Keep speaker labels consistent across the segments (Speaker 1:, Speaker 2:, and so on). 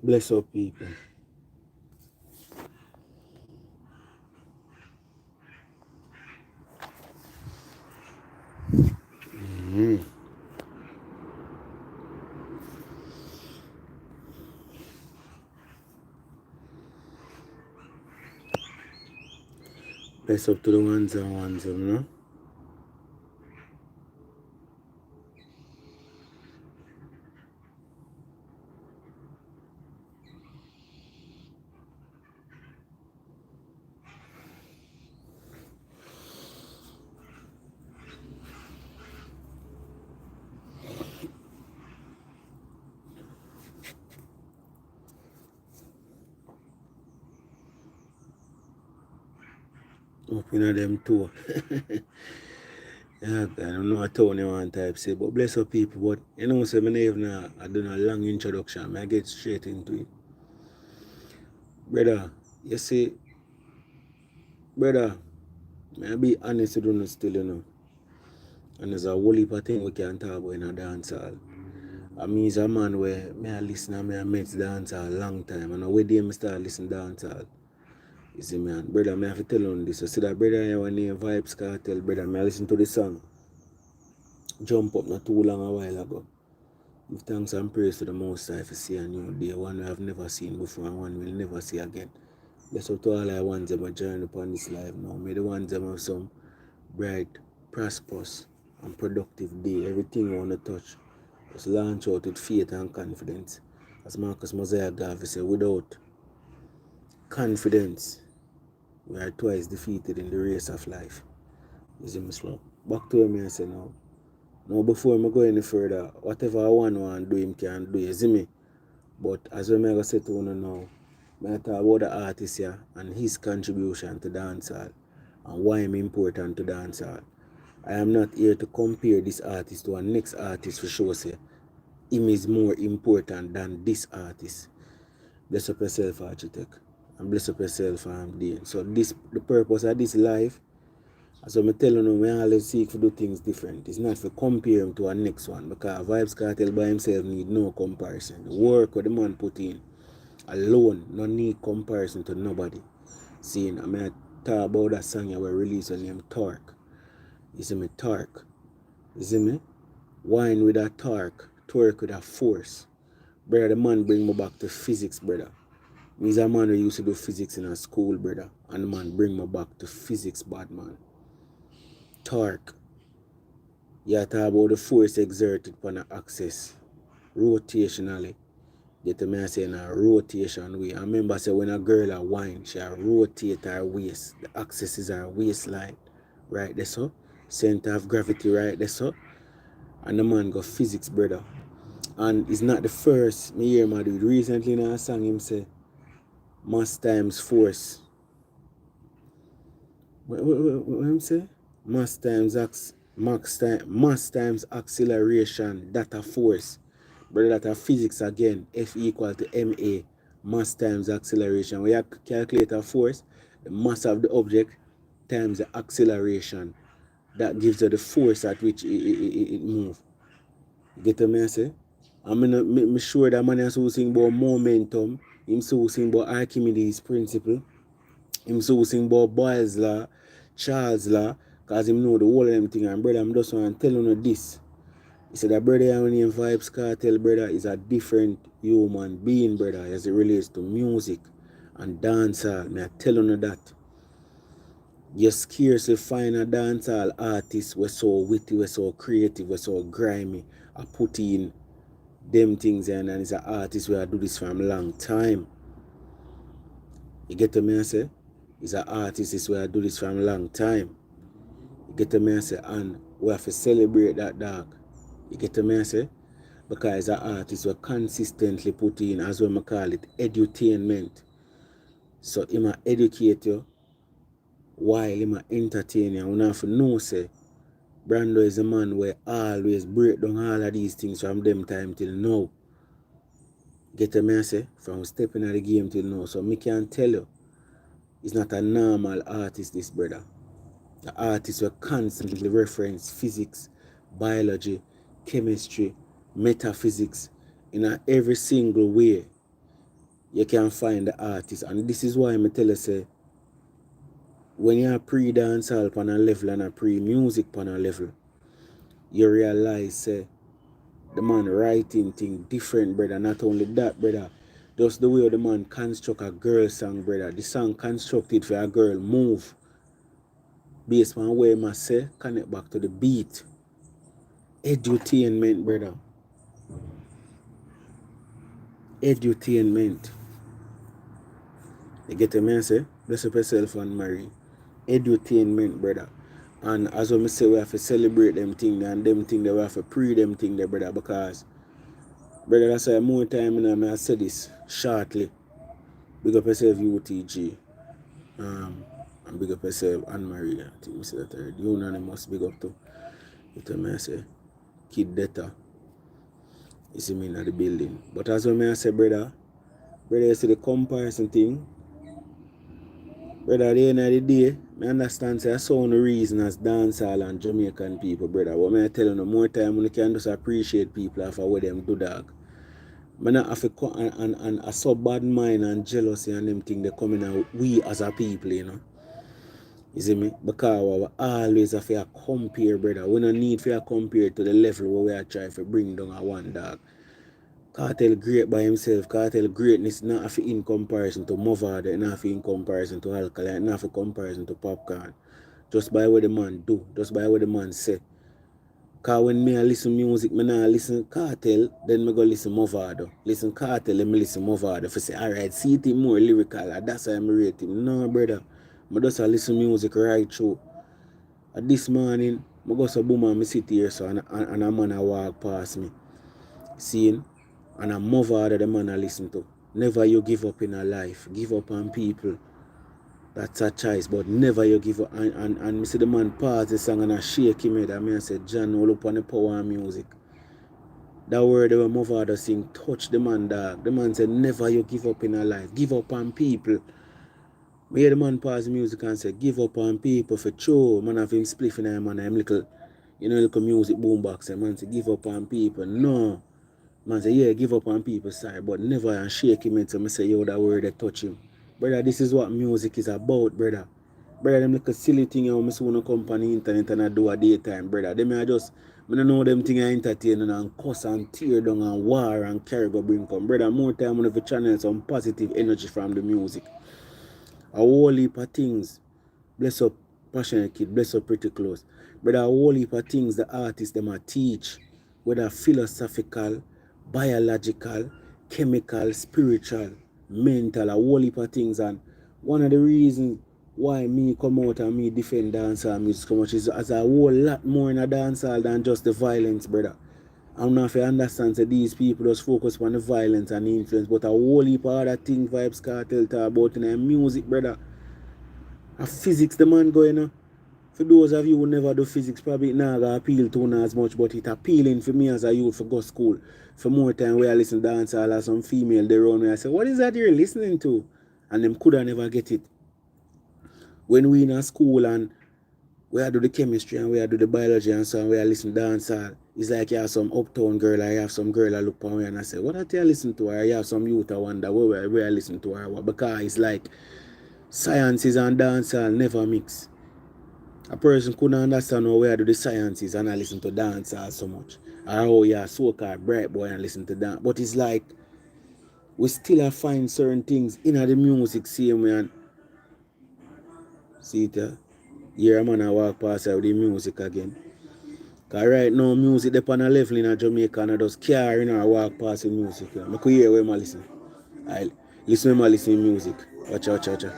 Speaker 1: Bless up people. Bless up to the ones and ones, you know. Up in them too. Yeah, I don't know a Tony one type say, but bless up people. But you know, so I even I done a long introduction. I get straight into it. Brother, you see, brother, may I be honest with you still, you know. And there's a whole heap of thing we can talk about in a dancehall. I mean, he's a man where me I listen and me I met dancehall a long time. And where day I start listening dancehall. You see, man, brother, me have to tell you this. You see that brother here one name Vybz Kartel, brother, me I listen to the song. Jump up not too long a while ago. Give thanks and praise to the Most High for seeing a new day, one we have never seen before and one we'll never see again. Bless up to all I ones that join upon this life now. May the ones that have some bright, prosperous, and productive day. Everything you want to touch. Just launch out with faith and confidence. As Marcus Mosiah Garvey said, without confidence, we are twice defeated in the race of life. You see me slow. Back to me and say now. Now before I go any further, whatever I want to do, him can do. You see me? But as we may say to you now, I talk about the artist here and his contribution to dancehall and why I'm important to dancehall. I am not here to compare this artist to a next artist for sure say him is more important than this artist. Bless up yourself, architect. And bless up yourself, Dean. So this the purpose of this life, as I'm telling you, we always seek to do things different. It's not for compare him to a next one because Vybz Kartel by himself need no comparison. The work what the man put in alone, no need comparison to nobody. Seeing, I mean, I talk about that song I will release named Torque. You see me, Torque. You see me? Wine with a torque, torque with a force. Brother, the man bring me back to physics, brother. He's a man who used to do physics in a school, brother. And the man bring me back to physics, bad man. Torque. You talk about the force exerted upon the axis rotationally. Get me I say in a rotation way. I remember say when a girl a wine, she a rotate her waist. The axis is her waistline. Right there so. Center of gravity right there so. And the man got physics, brother. And it's not the first me hear my dude. Recently in a song him say mass times force. What him say? Mass times acceleration, that a force. Brother, that a physics again. F equal to ma. Mass times acceleration. When you calculate a force, the mass of the object times the acceleration. That gives you the force at which it moves. Get what I say? I'm sure that man is so sing about momentum. Him so sing about Archimedes principle. Him so sing about Boyle's law, Charles' law, because him know the whole of them thing. And brother, I'm just want to tell you this. He said that brother when name Vybz Kartel, brother, is a different human being, brother, as it relates to music and dancehall. Me I tell you that. You scarcely find a dancehall artist was so witty, was so creative, was so grimy. I put in them things and it's an artist where I do this from a long time. You get to me I say? He's an artist is where I do this from a long time. You get to me I say? And we have to celebrate that dog. You get to me I say? Because an artist will consistently put in, as we call it, edutainment. So he might educate you while he might entertain you. And we have to know say Brando is a man where always break down all of these things from them time till now. Get me I say? From stepping at the game till now. So me can tell you, he's not a normal artist, this brother. The artist will constantly reference physics, biology, chemistry, metaphysics in every single way. you can find the artist. And this is why I tell you, say, when you pre-dancehall on a level and a pre-music on a level, you realize, say, the man writing thing different, brother. Not only that, brother, just the way the man construct a girl song, brother. The song constructed for a girl move based on where I say, connect back to the beat. Edutainment, brother. Edutainment. You get what I say? Bless up yourself and marry. Edutainment, brother. And as I say, we have to celebrate them things and them things that we have to pre them things there, brother, because brother, that's why more time I say this shortly. Big up yourself, UTG. And big up yourself, Anne Marie. I think I said that already. Unanimous, big up to. You tell me, I say, Kid Data. You see me in the building. But as I say, brother, you see the comparison thing. Brother, at the end of the day, I understand say I saw no reason as dancehall and Jamaican people, brother. But I tell you, no more time when you can just appreciate people after what them do, dog. I not have to and a so bad mind and jealousy and them thing they coming out we as a people, you know. You see me? Because we always have to compare, brother. We don't need to compare to the level where we are trying to bring down a one dog. Kartel great by himself. Kartel greatness not have in comparison to Movada, not in comparison to Alkaline, not in comparison to Popcorn. Just by what the man do, just by what the man say. Because when me I listen music, me not listen Kartel, then me go listen Movada. Listen Kartel, then me listen Movada. If I say, alright, see it more lyrical, that's why I'm rate him. No, brother. I just listen music right through. This morning, I go to boom and I sit here so, and a man a walk past me. Seeing? And a Movada the man I listen to. Never you give up in a life. Give up on people. That's a choice, but never you give up. And me see the man pause the song and I shake him head. And I say, John, all up on the power of music. That word the Movada sing, touch the man, dog. The man said, never you give up in a life. Give up on people. Me hear the man pause the music and say, give up on people for true. Man have him spliffing him and him little, little music boombox. And man say, give up on people. No. Man say, yeah, give up on people, sorry, but never and shake him into me say, yo, that word that touch him. Brother, this is what music is about, brother. Brother, them little silly thing you want to come on the internet and I do a daytime, brother. Them I just, I don't know them thing I entertain and cuss and tear down and war and carry go bring come. Brother, more time on the channel some positive energy from the music. A whole heap of things. Bless up passionate kid, bless up pretty close. But a whole heap of things the artists them a teach, whether philosophical, biological, chemical, spiritual, mental, a whole heap of things. And one of the reasons why me come out and me defend dancehall music so much is as a whole lot more in a dancehall than just the violence, brother. I'm not if you understand that these people just focus on the violence and the influence, but a whole heap of other things Vybz Kartel talk about in the music, brother. A physics the man going on. For those of you who never do physics, probably not gonna appeal to me as much, but it appealing for me as a youth for go school. For more time where I listen to dancehall or some female they run me, I say, what is that you're listening to? And them coulda never get it. When we in a school and we do the chemistry and we do the biology and so on, we listen to dancehall, it's like you have some uptown girl or you have some girl that look on me and I say, what are you listen to? Or you have some youth I wonder where I listen to her. Because it's like sciences and dancehall never mix. A person couldn't understand how we do the sciences and I listen to dancehall so much. Or how you are so-called bright boy and listen to dance. But it's like we still find certain things in the music same way and see it. Here a man I walk past with the music again. Because right now music they on a level in Jamaica and I just care and I walk past the music. I could hear where I listen. I listen when I listen to music. Watch out, watch out.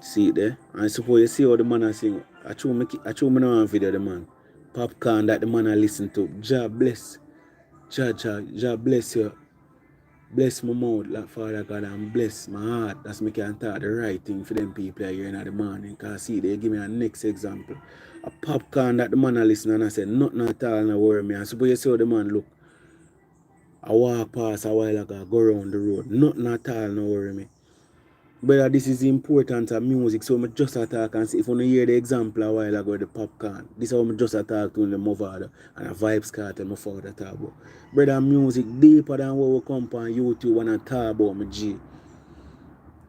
Speaker 1: See it there? And I suppose you see how the man I sing. I show me now one video the man. Popcorn that the man I listen to. Jah bless. Jah bless you. Bless my mouth, like Father God, and bless my heart. That's me can talk the right thing for them people here in the morning. Because see, they give me a next example. A popcorn that the man I listen and I said, nothing at all, no worry me. I suppose you see how the man look. I walk past a while ago, go around the road. Nothing at all, no worry me. But this is important of music, so I just attack and see if you hear the example a while ago, the popcorn. This is how I just attack to the mother and a Vybz Kartel my father talk about. Brother, music deeper than what we come on YouTube and I talk about my G.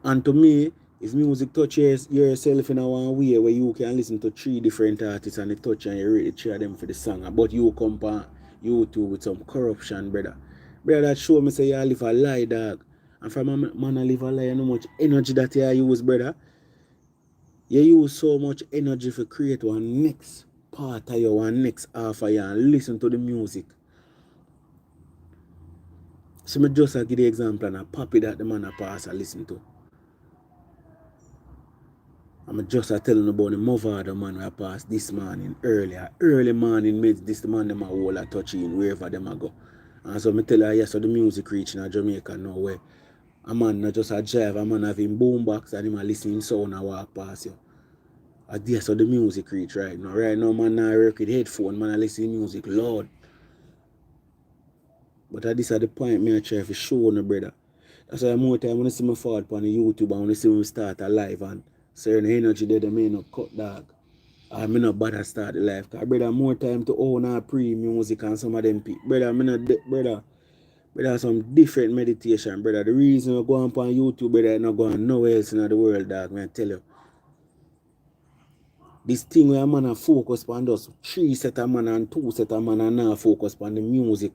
Speaker 1: And to me, if music touches yourself in a one way where you can listen to 3 different artists and they touch and you really cheer them for the song, but you come on YouTube with some corruption, brother. Brother, that show me say you live a lie, dog. And from a man I live a lie, you know how much energy that you use, brother. You use so much energy to create one next part of you, one next half of you, and listen to the music. So me just give the example and a puppy that the man a pass I listen to. I'm just telling about the mother of the man who passed this morning early morning made this man them a whole a touching wherever them a go. And so me tell her yes, so the music reaching Jamaica now where a man not just a drive, a man having boombox and him a listening sound and walk past you. And yes, so the music reach right now. Right now man I work with headphone, man I listen to music loud. But at this at the point me I try to show no brother. That's why more time when I see my forward on the YouTube and when I see me start a live and certain energy there, they may not cut dog. I may not bother start the live. Cause brother, more time to own our pre-music and some of them people. Brother, brother, some different meditation, brother. The reason I go on YouTube, brother, not going nowhere else in the world, dog, man, I tell you. This thing where a man a focus on just 3 set of man and 2 set of man and now focus on the music.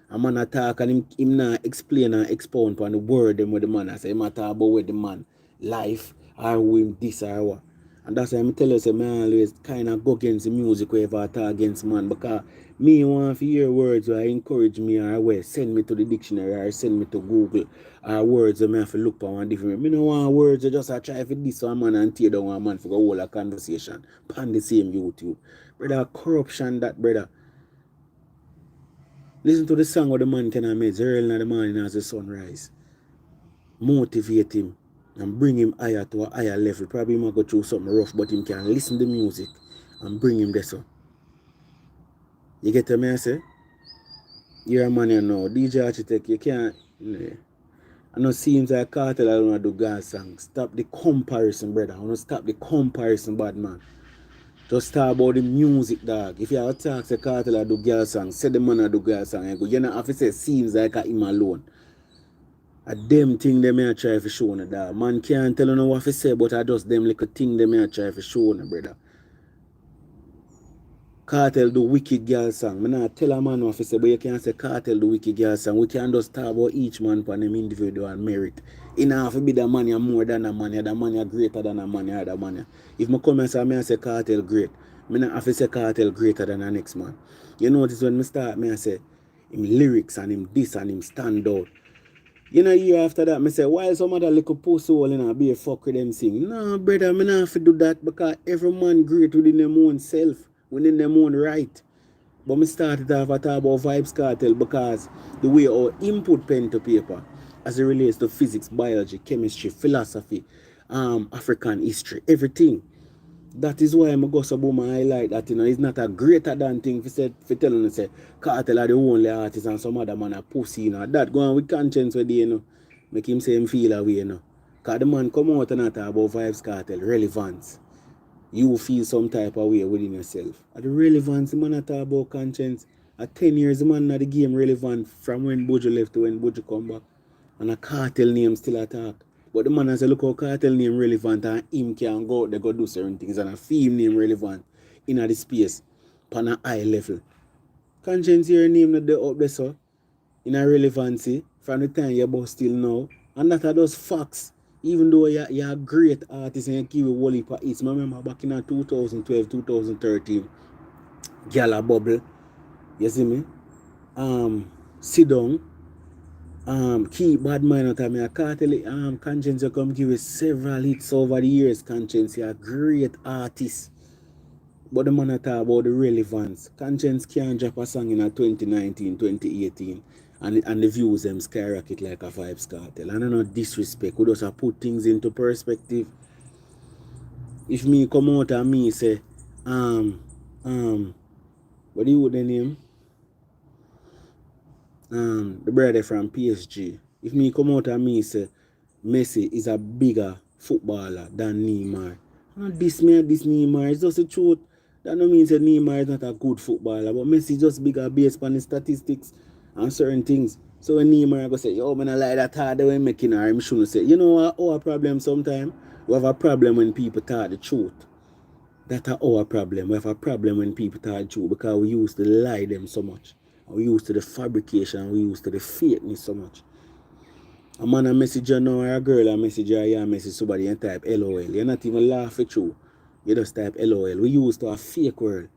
Speaker 1: A man a talk and him now explain and expound on the word them with the man. I say him a talk about with the man life or with this or what. And that's why I tell you, say, I always kind of go against the music wherever I talk against man. Because me want to hear words where encourage me or where send me to the dictionary or send me to Google or words that I have to look for one different. Me no want words that just I try for this one man and tear down one man for the whole of conversation on the same YouTube. Brother, corruption that, brother. Listen to the song what the man can make early in the morning as the sunrise. Motivate him and bring him higher to a higher level. Probably he might go through something rough, but him can listen to the music and bring him there. So you get me I say? You're a man you know. DJ Architect, you can't I know seems like Cartel I don't do God songs. Stop the comparison, brother. I want to stop the comparison, bad man. Just talk about the music, dog. If you have to talk to Cartel I do girl song, say the man I do girl song, you don't have to say seems like him alone. A them thing they may try for show, dog. Man can't tell you what to say, but I just them little thing they may try for show, brother. Cartel do wicked girl song. I not tell a man what to say, but you can't say Cartel do wicked girl song. We can just talk about each man for them individual merit. It not have to be the man you more than a man, the man you greater than a man, the man. If I come and say, I say Cartel great, I not have to say Cartel greater than the next man. You notice when I start, I say him lyrics and him this and him stand out. You know, year after that, I say, why some other little pussy hole in a be a fuck with them sing? No, brother, I not have to do that because every man great within them own self, within them own right. But I started off to talk about Vybz Kartel because the way our input pen to paper as it relates to physics, biology, chemistry, philosophy, African history, everything. That is why I go so boom and highlight that, it's not a greater than thing for telling us say Cartel are the only artist and some other man a pussy, That go on with conscience with you, Make him say him feel away, Cause the man come out and talk about Vybz Kartel, relevance. You feel some type of way within yourself. At the relevance, the man talk about conscience. At 10 years, the man not the game relevant from when Bojo left to when Bojo come back. And a Cartel name still attack. But the man has a look how Cartel name relevant and him can go out there go do certain things and a film name relevant in the space on a high level. Conscience your name not there up there so in a relevancy from the time you're about still now. And that are those facts. Even though you're a great artist and you give a whole heap of hits. I remember back in 2012, 2013, Gala Bubble, you see me? Sit down, keep bad mind out of me. I can't tell it, Conscience, you come give you several hits over the years, Conscience. You're a great artist. But the man talk about the relevance. Conscience can't drop a song in a 2019, 2018 and the views them skyrocket like a Vybz Kartel. And I know disrespect. We just put things into perspective. If me come out and me say, what do you would the name? The brother from PSG. If me come out and me say Messi is a bigger footballer than Neymar. And this Neymar, it's just the truth. That no means that Neymar is not a good footballer, but Messi just bigger based on the statistics and certain things. So when Neymar go say, yo, man, I like that hard they were making her, I'm shouldn't say, you know our problem sometimes? We have a problem when people talk the truth. That's our problem. We have a problem when people talk the truth because we used to lie them so much. We used to the fabrication, we used to the fakeness so much. A man a message you now or a girl a message you or you message somebody and type LOL. You're not even laughing through. You just type LOL. We used to a fake world.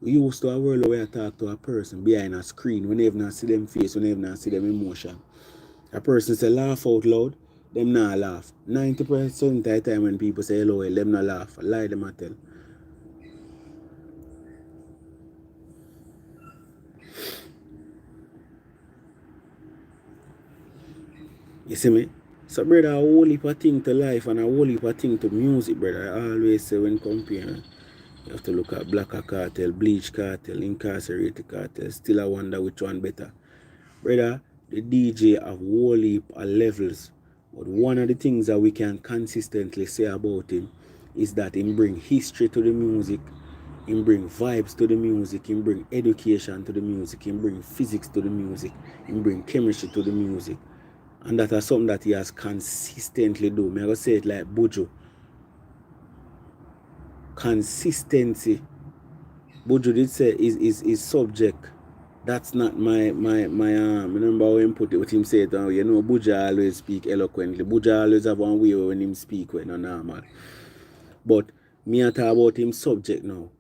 Speaker 1: We used to a world where we talk to a person behind a screen. We never not see them face, we never not see them emotion. A person say laugh out loud, them not laugh. 90% of the time when people say LOL, them not laugh. I lie them I tell. You see me? So brother, a whole heap of thing to life and a whole heap of thing to music, brother. I always say when comparing, you have to look at Black Cartel, Bleach Cartel, Incarcerated Cartel. Still I wonder which one better. Brother, the DJ have whole heap of levels. But one of the things that we can consistently say about him is that he bring history to the music, he bring vibes to the music, he bring education to the music, he bring physics to the music, he bring chemistry to the music. And that is something that he has consistently do. I'm going to say it like Buju. Consistency. Buju did say is subject. That's not my remember when he put it with him say it, you know, Buju always speak eloquently. Buju always have one way when him speak when not normal. But me I talk about him subject now.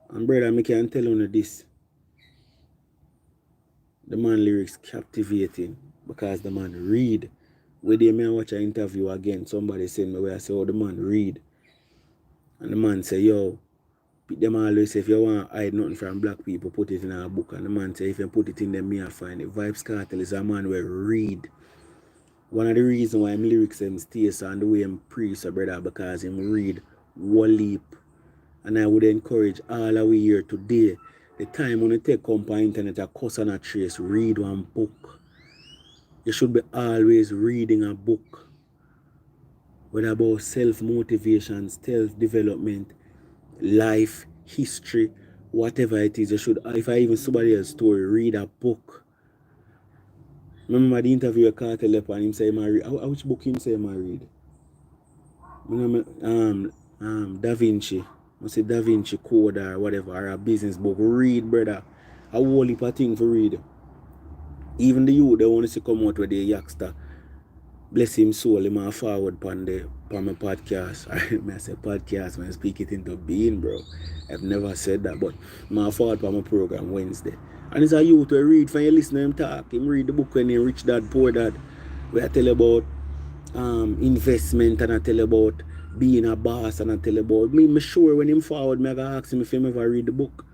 Speaker 1: And brother, me can tell you this. The man lyrics captivating because the man read. When they may watch an interview again, somebody send me where I say, oh, the man read. And the man say, yo, them always say, if you want to hide nothing from black people, put it in a book. And the man say, if you put it in them, me I find it. Vybz Kartel is a man who read. One of the reasons why my lyrics him stay so and the way him preach, so brother, because him read one leap. And I would encourage all of we here today, the time when you take up on internet a cuss and a trace, read one book. You should be always reading a book. Whether about self-motivation, self-development, life, history, whatever it is, you should, if I even somebody else's story, read a book. Remember the interview with Cartel and him say, which book him say I read? Da Vinci. I say Da Vinci Code or whatever, or a business book. Read, brother. A whole heap of thing for read. Even the youth, they want to see come out with the youngster. Bless him soul, him a forward on my podcast. I say podcast when I speak it into being, bro. I've never said that, but I'm forward on my program Wednesday. And it's a youth to read when you listen to him talk. Him read the book when he Rich Dad Poor Dad. Where I tell about investment and I tell about being a boss and I tell about me sure when him forward, me I gotta ask him if he ever read the book.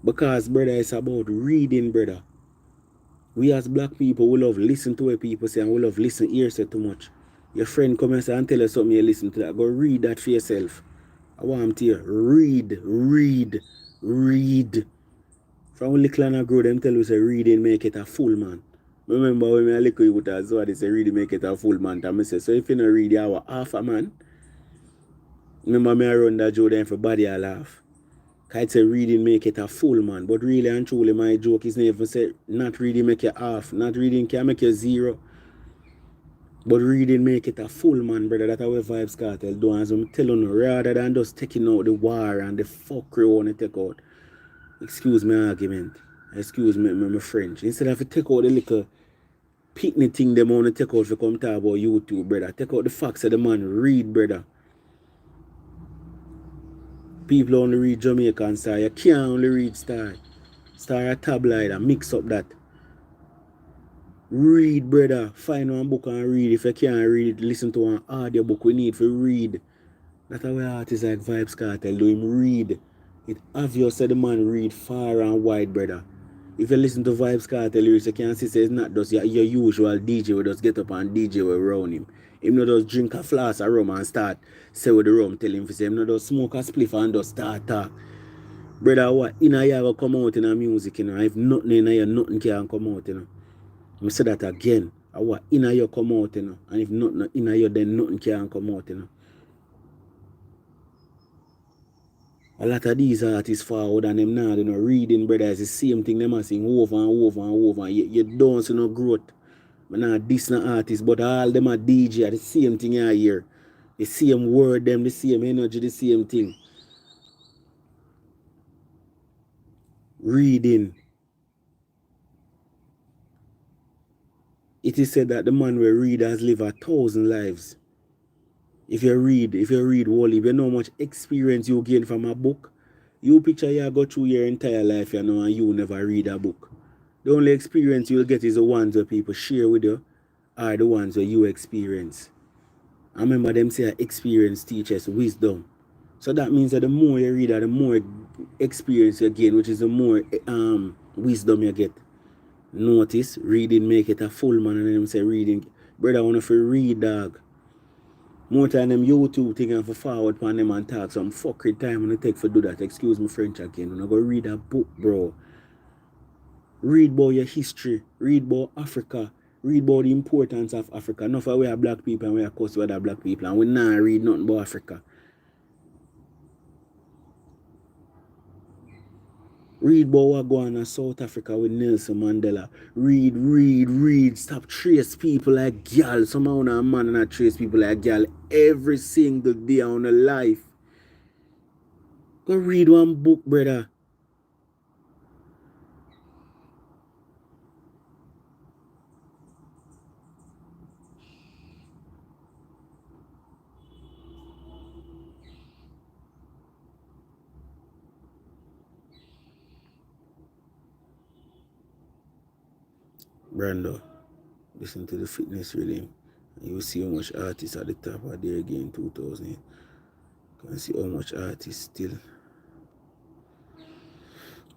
Speaker 1: Because brother, it's about reading, brother. We as black people, we love listen to what people say and we love listen hear say too much. Your friend come and say and tell you something you listen to that. Go read that for yourself. I want to hear. Read. From little and I grow, them tell you say reading make it a full man. Remember when I look you as well, they say reading make it a full man. And I say, so if you don't read, you are half a man. Remember me I run that joke then everybody I laugh. I say reading make it a full man, but really and truly my joke is never say not reading make you half, not reading can make you zero, but reading make it a full man, brother. That's how Vybz Kartel do. As I'm telling you, rather than just taking out the war and the fuckery want to take out. Excuse my argument, excuse me my French. Instead of take out the little picnic thing them want to take out for come talk about YouTube, brother. Take out the facts of the man read, brother. People only read Jamaican Star. You can't only read Star. Star a tabloid and mix up that. Read, brother. Find one book and read. If you can't read, listen to an audio book we need for read. That's how artists like Vybz Kartel do him read. It obvious that the man read far and wide, brother. If you listen to Vybz Kartel lyrics, you can see it's not just your usual DJ who just get up and DJ around him. Him not just drink a flask of rum and start say with the rum, tell him to say him not just smoke a spliff and just start talk. Brother, what in a year will come out in a music, you know. If nothing in a year, nothing can come out, you know. I say that again. what inner you come out, you know. And if nothing inner you, then nothing can come out, you know. A lot of these artists forward and them now, you know, reading, brother, is the same thing them are saying over and over and over. You don't see no growth. But now this no artist, but all them are DJ, the same thing I hear. The same word, them, the same energy, the same thing. Reading. It is said that the man will read has lived 1,000 lives. If you read Wally, you know how much experience you gain from a book. You picture you go through your entire life, you know, and you never read a book. The only experience you'll get is the ones that people share with you, are the ones that you experience. I remember them say experience teaches wisdom. So that means that the more you read, the more experience you gain, which is the more wisdom you get. Notice, reading make it a full man, and them say reading. Brother, I want to read, dog. More time them YouTube thing and for forward pan them and talk some fuckery time when I take for do that. Excuse me French again. When I go read a book, bro. Read about your history. Read about Africa. Read about the importance of Africa. Enough of we are black people and we are cuss with other black people. And we not read nothing about Africa. Read about what go on in South Africa with Nelson Mandela. Read. Stop trace people like girl. Somehow a man and I trace people like girl every single day on a life. Go read one book, brother. Brando, listen to the fitness rhythm. You will see how much artists at the top are there again in 2000. You can see how much artists still.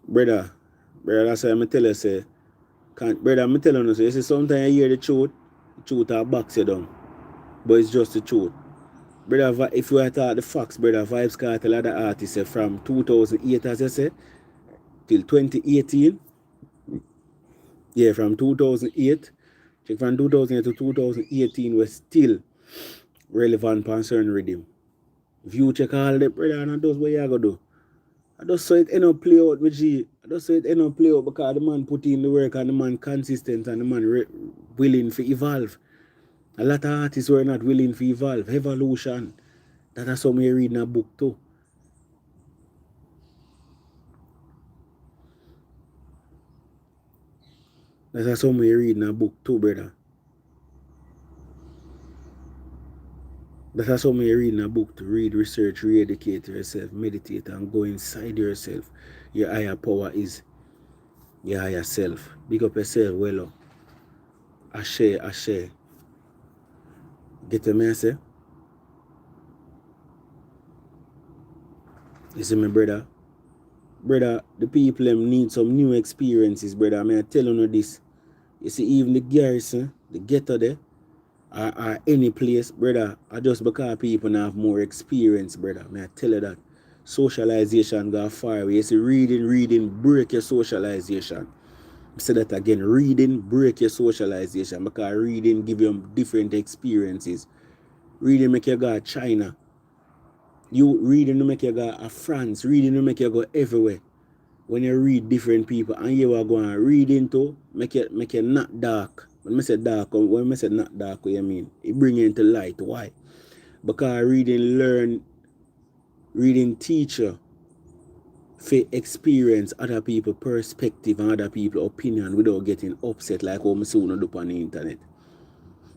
Speaker 1: Brother, that's why I tell you, say, brother, I'm telling you, say, sometimes you hear the truth will box you down. But it's just the truth. Brother, if you are talking the facts, brother, Vybz Kartel are the artist say, from 2008, as I said, till 2018. Yeah, from 2008. Check from 2008 to 2018 was still relevant concern rhythm. If you check all the brother and that's what you gotta do. I just saw it end up play out with G. I just saw it end up play out because the man put in the work and the man consistent and the man willing to evolve. A lot of artists were not willing to evolve. Evolution. That's something you read in a book too. That's something you read in a book too, brother. That's something you read in a book to read, research, re-educate yourself, meditate and go inside yourself. Your higher power is your higher self. Big up yourself, well up. Ashe. Get the me say? You see me, brother? Brother, the people them need some new experiences, brother. I tell you this. You see, even the garrison, the ghetto there, or any place, brother, are just because people have more experience, brother. I tell you that. Socialization go far away. You see, reading, break your socialization. I say that again, reading, break your socialization, because reading give you different experiences. Reading make you go to China. Reading make you go to France. Reading make you go everywhere. When you read different people and you are going to read into, make it not dark. When I say dark, when I say not dark, what you mean? It bring you into light. Why? Because reading teach you to experience other people's perspective and other people's opinion without getting upset like how I soon do on the internet.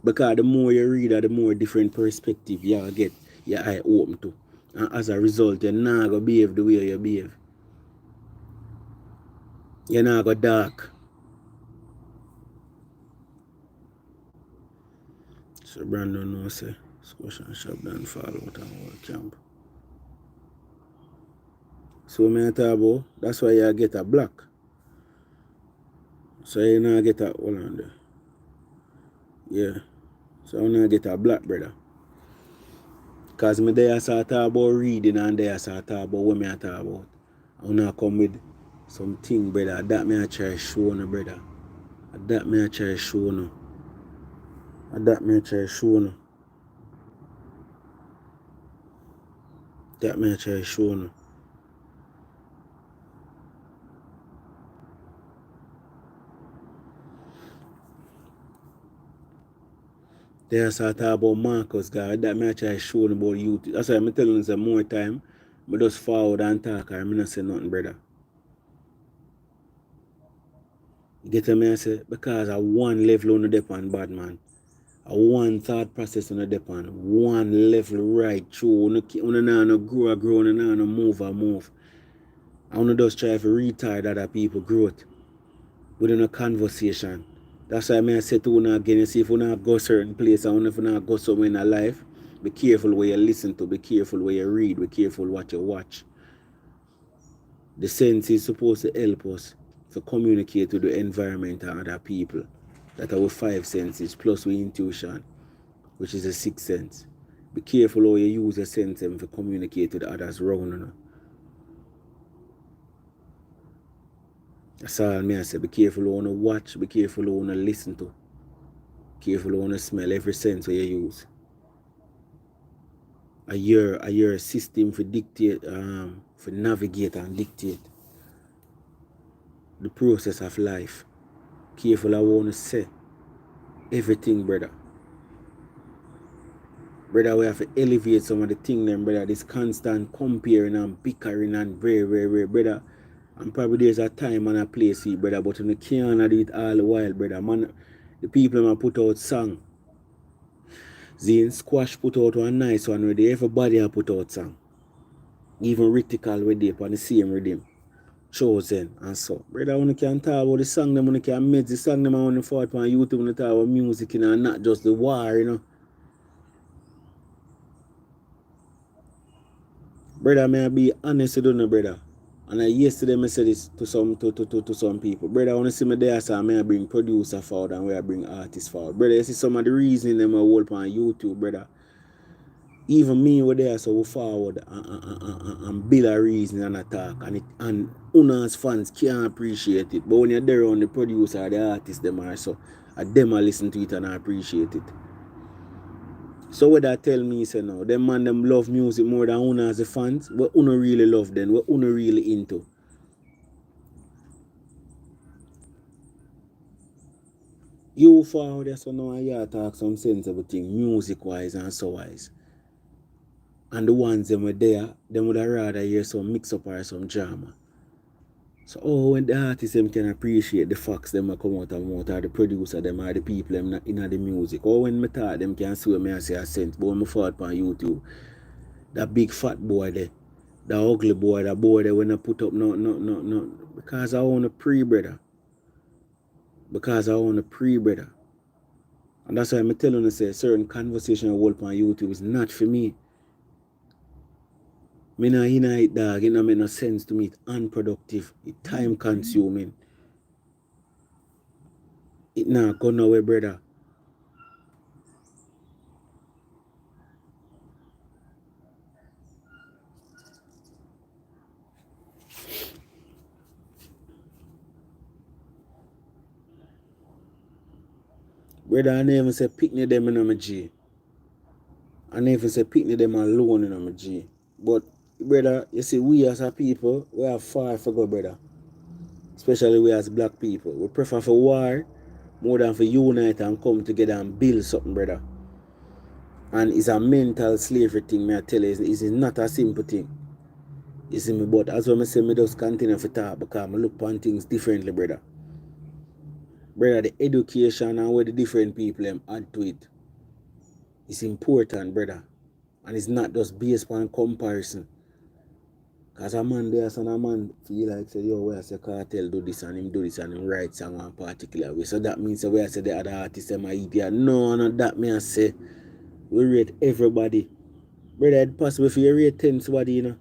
Speaker 1: Because the more you read, the more different perspective you get your eye open to. And as a result, you're not going to behave the way you behave. You're not going to dark. So Brandon knows say squash and shop done fall out and work camp. So me talk about that's why you get a black. So you not get a hold on there. Yeah. So you not get a black, brother. Cause me there start talk about reading and there start talk about what me talk about. I wanna come with something, brother. That me I try show no, brother. That me I try show no. And that may try show no. That may try show no. They are talk about Marcus, guy. That may try show no about youth. That's why I'm telling you more time. I just forward and talk, I'm not say nothing, brother. You get what I say? Because at one level on the depend bad man. A one thought process on the depend. One level right through. On no grow, on no move. I want to just try to retard other people growth within a conversation. That's why I say to you again, you see, if you not go certain place and if you not go somewhere in a life, be careful where you listen to, be careful where you read, be careful what you watch. The sense is supposed to help us to communicate with the environment and other people. That our five senses plus with intuition, which is the sixth sense. Be careful how you use your sense to communicate with others around you. That's all me I say. Be careful how you watch, be careful how you listen to. Careful how you smell every sense where you use. A year system for dictate, for navigate and dictate the process of life. Careful how you want to say everything, brother. Brother, we have to elevate some of the things, then, brother. This constant comparing and bickering and very, brother. And probably there's a time and a place here, brother, but you can't do it all the while, brother. Man, the people man put out song. Zane Squash put out one nice one where everybody have put out song. Even Ritical with they on the same rhythm. Chosen and so. Brother, when you can talk about the song, them when you can make the song, them on the forward on YouTube, when you talk about music, and not just the war, Brother, may I be honest with you, brother. And yesterday I said this to some people. Brother, I want to see me there, so I may bring producer forward and where I bring artists forward. Brother, you see some of the reason them I hold on YouTube, brother. Even me were there, so we forward and build a reason and attack. And Una's fans can't appreciate it. But when you're there on the producer, the artist, them are so. Them I listen to it and I appreciate it. So what that tell me say now, them man them love music more than Una as the fans. What Una really love them, what Una really into. You forward there, so now I talk some sensible thing, music wise and so wise. And the ones them were there, them would rather hear some mix up or some drama. So when the artists them can appreciate the facts them come out of mouth, or the producer them or the people them in the music. Or when me talk them can see me and say a sense. But when me forward on YouTube, that big fat boy there, the ugly boy, that boy there when I put up no. Because I want a pre-brother. Because I want a pre-brother. And that's why I'm telling you, say certain conversation I hold on YouTube is not for me. Me not in it, dog. It don't make no sense to me. It's unproductive. It's time consuming. It not go nowhere, brother. Brother, I never say picnic them in my G. I never say picnic them alone in my G. But brother, you see, we as a people, we are far for go, brother. Especially we as black people. We prefer for war more than for unite and come together and build something, brother. And it's a mental slavery thing, me I tell you. It's not a simple thing. You see me, but as well I say, me just continue to talk because I look upon things differently, brother. Brother, the education and what the different people add to it is important, brother. And it's not just based on comparison. Because a man there, and a man feel like, say, yo, where I say Cartel do this and him do this and him write song one particular way. So that means where I say the other artists them are idiot. No, that me I say we rate everybody. Brother, it's possible for you rate 10 somebody,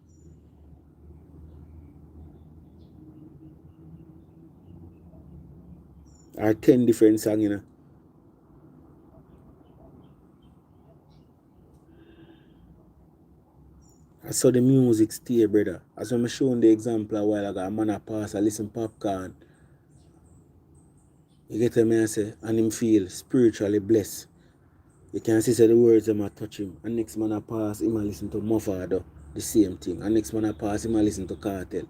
Speaker 1: Or 10 different songs, I saw the music stay, brother. As when I showing the example a while ago, a man a pass, I listen popcorn. You get what I say? And him feel spiritually blessed. You can see the words them a touch him. And next man a pass, him a listen to Mofado, the same thing. And next man a pass, him a listen to Kartel.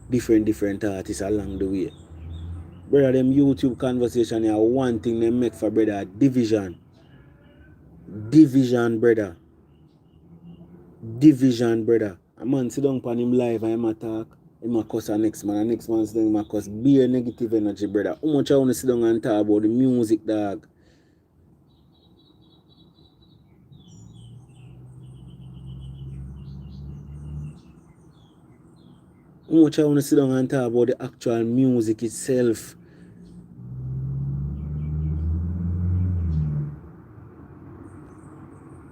Speaker 1: Different artists along the way. Brother, them YouTube conversation here, one thing they make for brother, division. Division, brother. Division, brother. A man sit down upon him live and him a talk, him a cuss the next man. And next man sit down, him a cuss. Be a negative energy, brother. How much I want to sit down and talk about the music, dog? How much I want to sit down and talk about the actual music itself?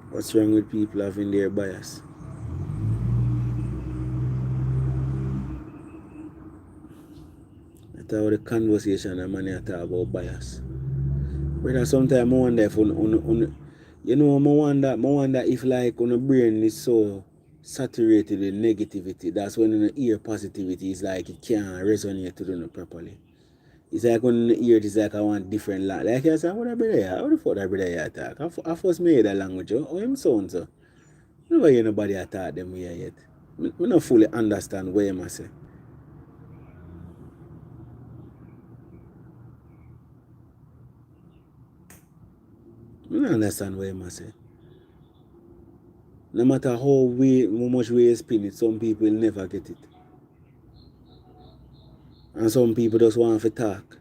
Speaker 1: What's wrong with people having their bias? That's how the conversation a man talk about bias. Brother, sometimes I wonder if you know, I wonder if like on the brain is so saturated with negativity. That's when you hear positivity is like it can't resonate to them properly. It's like when you hear it, it's like I want different language. Like I said, what that brother here? How the fuck that brother here talk? I first made that language, how him sound so? Never hear nobody attack them here yet. I don't fully understand what him say. I don't understand what him say. No matter how much way you spin it, some people never get it. And some people just want to talk.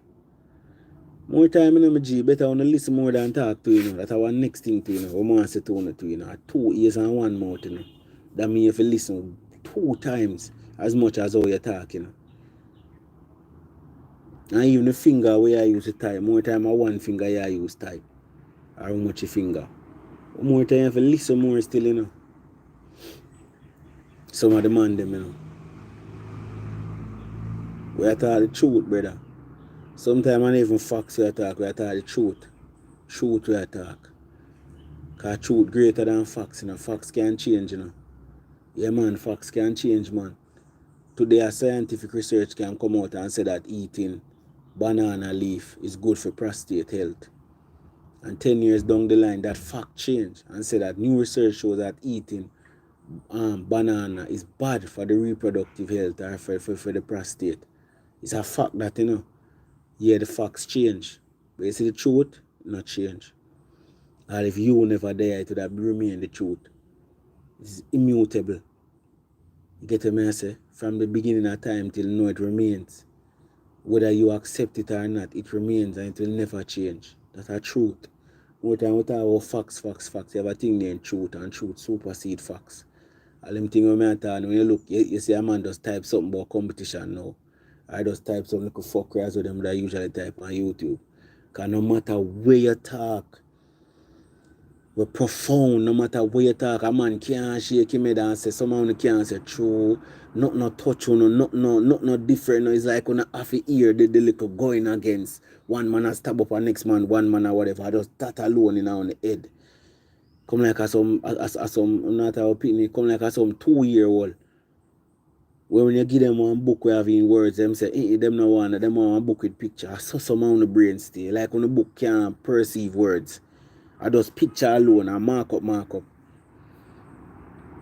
Speaker 1: More time in my G, better want to listen more than talk to you know. That's our next thing to you know. We want to say to you know. 2 ears and 1 mouth you know. That means if you listen 2 times as much as how you talk you know. And even the finger where I use to type, more time I 1 finger I use type. Or how much your finger. More time you have to listen more still you know. Some of the man them you know. We are talking the truth, brother. Sometimes I even facts we talk, we talk the truth. Truth we talk. Because truth greater than facts, you know. Facts can change, you know. Yeah, man, facts can change, man. Today, a scientific research can come out and say that eating banana leaf is good for prostate health. And 10 years down the line, that fact change and say that new research shows that eating banana is bad for the reproductive health or for the prostate. It's a fact that, you know, yeah, the facts change. But you see the truth, not change. And if you never there, it would have remain the truth. It's immutable. You get what I say? From the beginning of time till now, it remains. Whether you accept it or not, it remains and it will never change. That's a truth. More time we talk about facts. You have a thing named truth, and truth supersede facts. All them things when I talk, when you look, you see a man just type something about competition now. I just type some little fuckers with them that I usually type on YouTube. Because no matter where you talk, we're profound. No matter where you talk, a man can't shake him head and say, someone can't say true, not no touch on, not no different. No, it's like when I have to hear the little going against. One man has stab up a next man, one man or whatever. I just that alone in on the head. Come like a some not our opinion, come like a some 2-year-old. When you give them one book we have in words, them say, them no want them want one book with picture. I saw some on the brain stay. Like when the book can't perceive words. I just picture alone and mark up.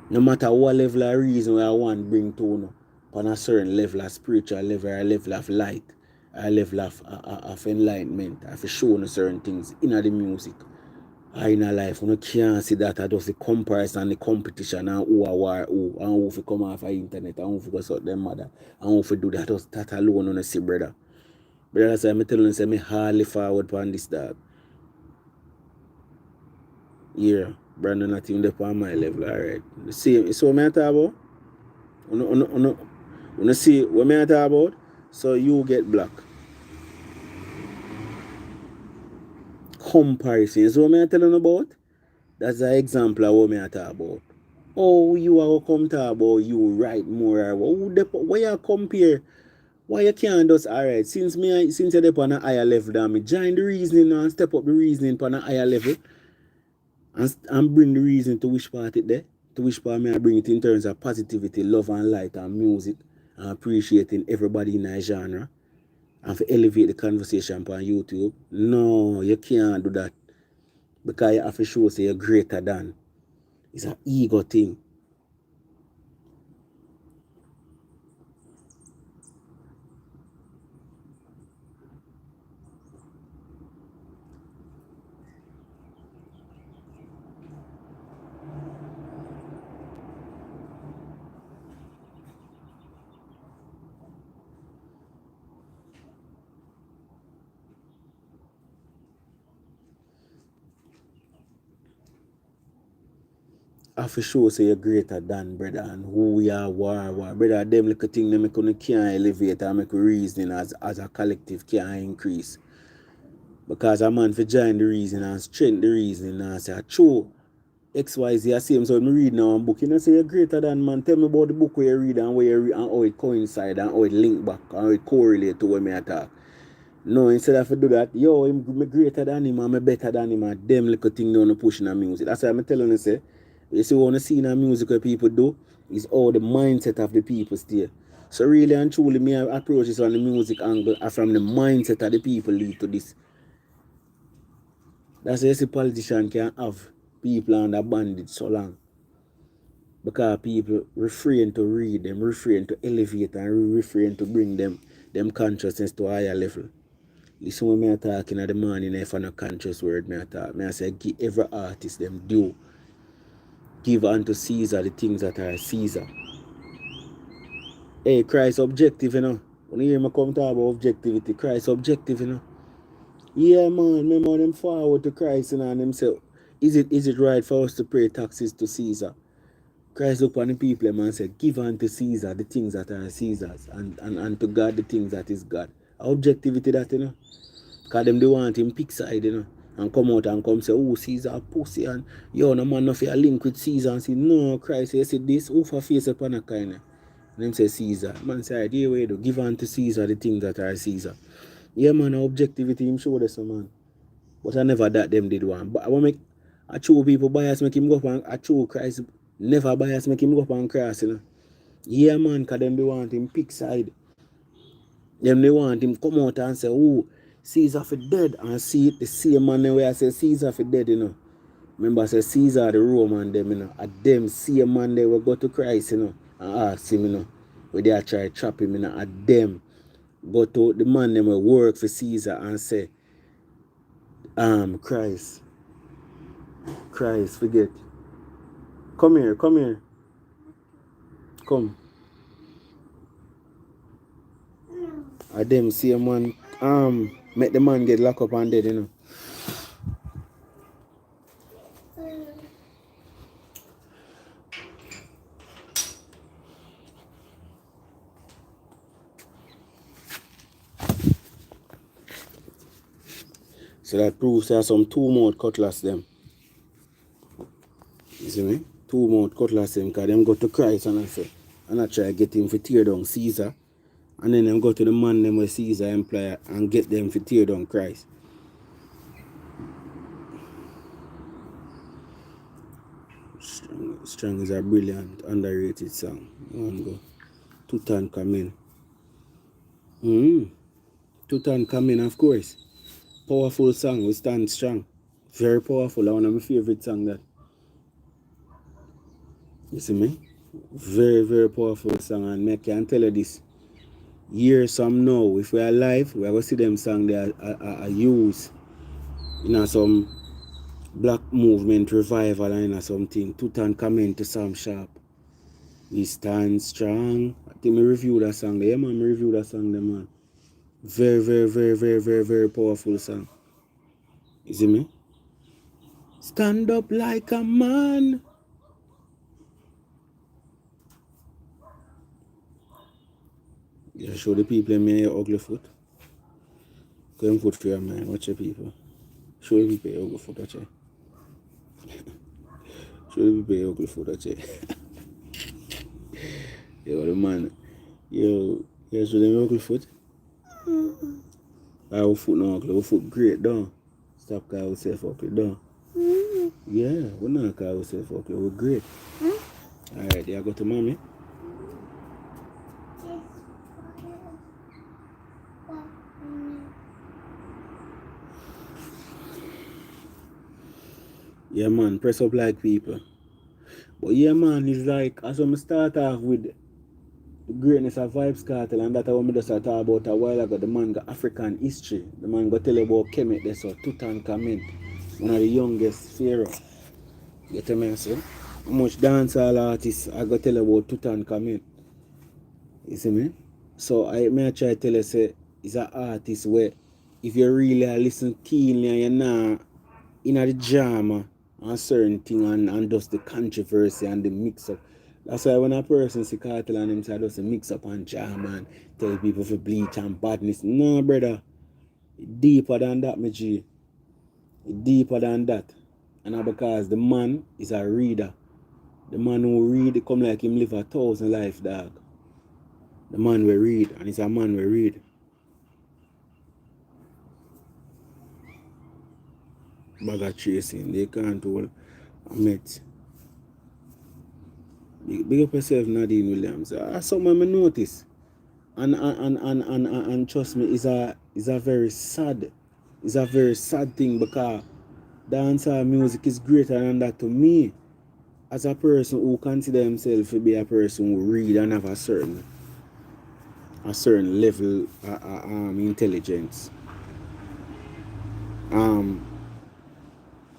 Speaker 1: No matter what level of reason I want bring to you, on a certain level of spiritual level, a level of light, a level of enlightenment, I have to show you certain things in the music. In a life, you can't see that I just the comparison and the competition and who are war who and who come off the internet and who go sort them mother and who do that just that alone on see brother. Brother say me tell you say me hardly forward on this dog. Yeah, Brandon not even up on my level, alright. See what I talk about? You see what I talk about? So you get black. Comparison. So what I telling you about? That's an example of what I talk about. Oh, you are come talk about you right more. Why you compare? Why you can't just alright? Since you're up on a higher level than me, join the reasoning and step up the reasoning on a higher level. And bring the reason to which part it there. To which part may I bring it in terms of positivity, love and light and music and appreciating everybody in a genre and to elevate the conversation on YouTube. No, you can't do that. Because you have to show say you're greater than. It's an ego thing. Have to show say you're greater than, brother, and who we are, war. Brother, them little thing them make you can't elevate and make reasoning as a collective can't increase. Because a man for join the reason and strengthen the reasoning and say, true, XYZ, I see him, so when I read now a book, you know, say you're greater than, man. Tell me about the book where you read and where you read and how it coincide and how it link back and how it correlate to what me attack. No, instead of do that, yo, I'm greater than him, I'm better than him, and them little thing don't push in the music. That's why I'm telling you, say, you see what I see in the music what people do is all the mindset of the people still. So really and truly, me approach this on the music angle and from the mindset of the people lead to this. That's why you see politician can have people under bandage so long. Because people refrain to read them, refrain to elevate and refrain to bring them consciousness to a higher level. Listen when I talk in the morning if I no conscious word me I talk. Me I say give every artist them due. Give unto Caesar the things that are Caesar. Hey, Christ objective, you know. When you hear me come talk about objectivity, Christ objective, you know. Yeah man, remember them forward to Christ, you know, and them say, is it right for us to pay taxes to Caesar? Christ look upon the people and said, give unto Caesar the things that are Caesar's and to God the things that is God. Objectivity that, you know. Because them they want him pick side, you know. And come out and come say, oh, Caesar a pussy and yo, no man no fear link with Caesar and say, no, Christ, you see this, who for face upon a kind of. And them say Caesar. Man say, dear way to give unto Caesar the things that are Caesar. Yeah man, objectivity him show this man. But I never that them did one. But I want make I true people bias make him go up and I true Christ never bias make him go up and cross, you know. Yeah man, because them they want him pick side. Them they want him come out and say, oh, Caesar for dead. And see it the same man where I say Caesar for dead, you know. Remember I say Caesar the Roman them, you know. At them same man they will go to Christ, you know, and ask him, you know, where they are try to trap him, you know. At them go to the man them will work for Caesar and say, Christ, forget. Come here, come. At them same man, make the man get locked up and dead, you know. So that proves there are some two-mouth cutlass them. You see me? Two-mouth cutlass them because them go to Christ and I say, and I try to get him to tear down Caesar. And then them go to the man them with Caesar employer and get them to tear down Christ. Strong is a brilliant, underrated song. One go. Tutankhamen. Tutankhamen, of course. Powerful song, we stand strong. Very powerful, one of my favorite songs that. You see me? Very, very powerful song, and I can tell you this. Years from now, if we're alive, we're going to see them song they are used in some black movement revival and something. Tutankhamen to Sam Sharp. We stand strong. I think I review that song there. Yeah, man, I review that song there, man. Very, very, very, very, very, very powerful song. You see me? Stand up like a man. Yeah, show the people in your ugly foot. Come foot for your man. Watch your people. Show the people your ugly foot, watch it. Show the people your ugly foot, watch it. Yo, the man. Yo, show them your ugly foot. Our foot no ugly. Our foot great, don't. Stop calling yourself ugly, don't. Yeah, we're not calling ourselves ugly. We're great. Alright, yeah, go to mommy. Yeah, man, press up like people. But yeah, man, it's like, as I start off with the greatness of Vybz Kartel, and that's what I just talk about a while ago. The man got African history. The man got tell about Kemet, there, so Tutankhamen, one of the youngest pharaoh. You tell me, so how much dancehall artists I got tell about Tutankhamen. You see me? So I may try to tell you, say, it's an artist where if you really listen keenly and you're not in the drama and certain thing and just the controversy and the mix up. That's why when a person see Cartel and him say just a mix up and drama and tell people for bleach and badness. No, brother. It deeper than that, my G. It deeper than that. And because the man is a reader. The man who read, it come like him live 1,000 life, dog. The man will read, and it's a man will read. Bag of chasing, they can't hold a met. Big up yourself, Nadine Williams. Something I notice. And trust me, it's a very sad thing because dancehall music is greater than that to me. As a person who consider himself to be a person who read and have a certain level intelligence.